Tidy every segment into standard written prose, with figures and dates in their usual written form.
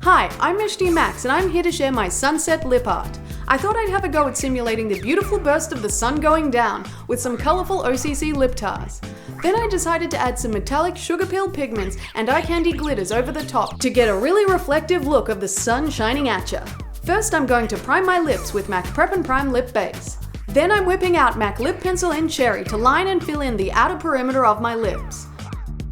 Hi, I'm Mishti Max and I'm here to share my sunset lip art. I thought I'd have a go at simulating the beautiful burst of the sun going down with some colourful OCC lip tars. Then I decided to add some metallic Sugarpill pigments and eye candy glitters over the top to get a really reflective look of the sun shining at ya. First I'm going to prime my lips with MAC Prep and Prime Lip Base. Then I'm whipping out MAC Lip Pencil in Cherry to line and fill in the outer perimeter of my lips.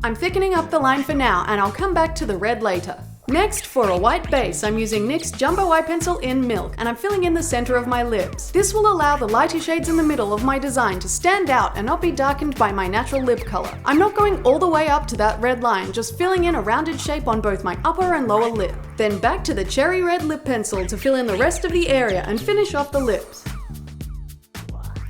I'm thickening up the line for now and I'll come back to the red later. Next, for a white base, I'm using NYX Jumbo Eye Pencil in Milk and I'm filling in the center of my lips. This will allow the lighter shades in the middle of my design to stand out and not be darkened by my natural lip color. I'm not going all the way up to that red line, just filling in a rounded shape on both my upper and lower lip. Then back to the cherry red lip pencil to fill in the rest of the area and finish off the lips.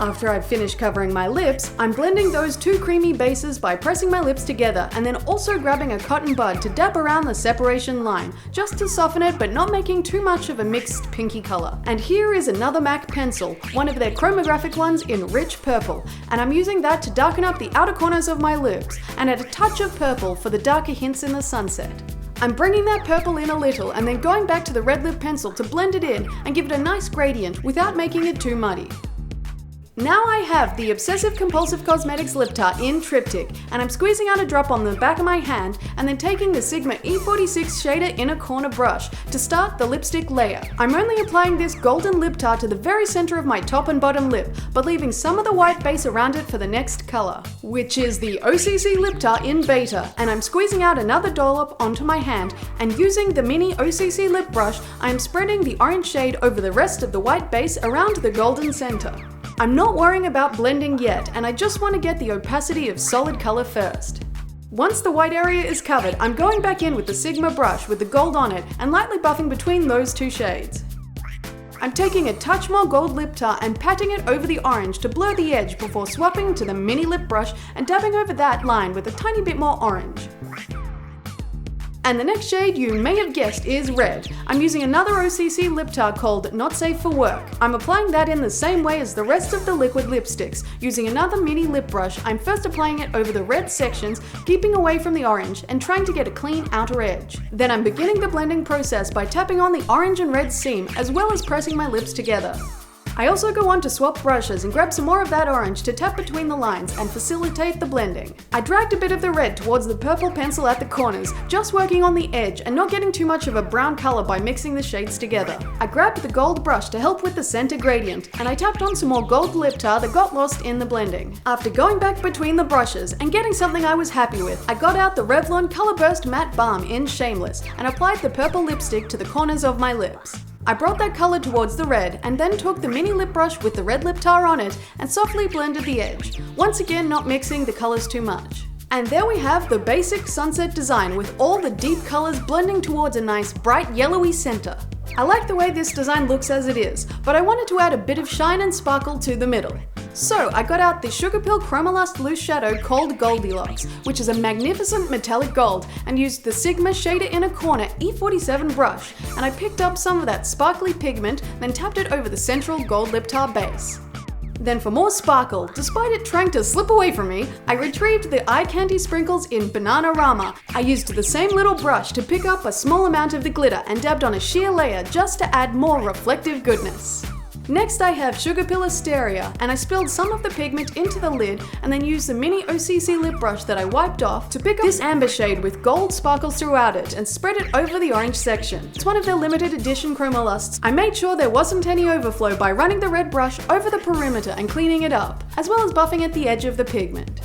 After I've finished covering my lips, I'm blending those two creamy bases by pressing my lips together and then also grabbing a cotton bud to dab around the separation line, just to soften it but not making too much of a mixed pinky color. And here is another MAC pencil, one of their chromographic ones in rich purple, and I'm using that to darken up the outer corners of my lips and add a touch of purple for the darker hints in the sunset. I'm bringing that purple in a little and then going back to the red lip pencil to blend it in and give it a nice gradient without making it too muddy. Now I have the Obsessive Compulsive Cosmetics Lip Tart in Triptych, and I'm squeezing out a drop on the back of my hand and then taking the Sigma E46 shader inner corner brush to start the lipstick layer. I'm only applying this golden lip tart to the very center of my top and bottom lip, but leaving some of the white base around it for the next color, which is the OCC Lip Tart in Beta, and I'm squeezing out another dollop onto my hand, and using the mini OCC lip brush, I'm spreading the orange shade over the rest of the white base around the golden center. I'm not worrying about blending yet, and I just want to get the opacity of solid color first. Once the white area is covered, I'm going back in with the Sigma brush with the gold on it and lightly buffing between those two shades. I'm taking a touch more gold lip tart and patting it over the orange to blur the edge before swapping to the mini lip brush and dabbing over that line with a tiny bit more orange. And the next shade you may have guessed is red. I'm using another OCC lip tart called Not Safe for Work. I'm applying that in the same way as the rest of the liquid lipsticks. Using another mini lip brush, I'm first applying it over the red sections, keeping away from the orange and trying to get a clean outer edge. Then I'm beginning the blending process by tapping on the orange and red seam as well as pressing my lips together. I also go on to swap brushes and grab some more of that orange to tap between the lines and facilitate the blending. I dragged a bit of the red towards the purple pencil at the corners, just working on the edge and not getting too much of a brown color by mixing the shades together. I grabbed the gold brush to help with the center gradient, and I tapped on some more gold lip tar that got lost in the blending. After going back between the brushes and getting something I was happy with, I got out the Revlon Color Burst Matte Balm in Shameless and applied the purple lipstick to the corners of my lips. I brought that color towards the red and then took the mini lip brush with the red lip tar on it and softly blended the edge, once again not mixing the colors too much. And there we have the basic sunset design with all the deep colors blending towards a nice bright yellowy center. I like the way this design looks as it is, but I wanted to add a bit of shine and sparkle to the middle. So I got out the Sugarpill Chromolust Loose Shadow called Goldilocks, which is a magnificent metallic gold, and used the Sigma Shader Inner Corner E47 brush, and I picked up some of that sparkly pigment, then tapped it over the central gold lip tar base. Then for more sparkle, despite it trying to slip away from me, I retrieved the eye candy sprinkles in Bananarama. I used the same little brush to pick up a small amount of the glitter and dabbed on a sheer layer just to add more reflective goodness. Next I have Sugarpill Asteria, and I spilled some of the pigment into the lid and then used the mini OCC lip brush that I wiped off to pick up this amber shade with gold sparkles throughout it and spread it over the orange section. It's one of their limited edition chromolusts. I made sure there wasn't any overflow by running the red brush over the perimeter and cleaning it up, as well as buffing at the edge of the pigment.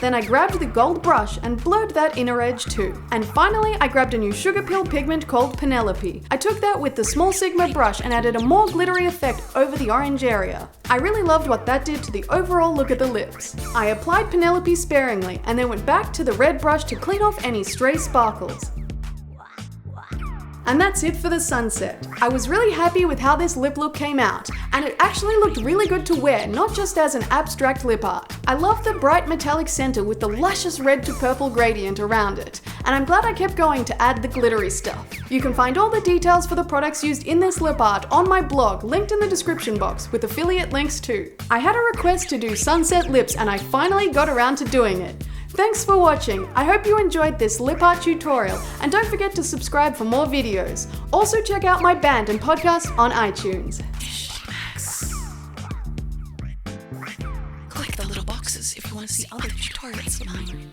Then I grabbed the gold brush and blurred that inner edge too. And finally, I grabbed a new Sugarpill pigment called Penelope. I took that with the small Sigma brush and added a more glittery effect over the orange area. I really loved what that did to the overall look of the lips. I applied Penelope sparingly and then went back to the red brush to clean off any stray sparkles. And that's it for the sunset. I was really happy with how this lip look came out, and it actually looked really good to wear, not just as an abstract lip art. I love the bright metallic center with the luscious red to purple gradient around it, and I'm glad I kept going to add the glittery stuff. You can find all the details for the products used in this lip art on my blog, linked in the description box, with affiliate links too. I had a request to do sunset lips and I finally got around to doing it. Thanks for watching. I hope you enjoyed this lip art tutorial, and don't forget to subscribe for more videos. Also check out my band and podcast on iTunes. Click the little boxes if you want to see other tutorials of mine.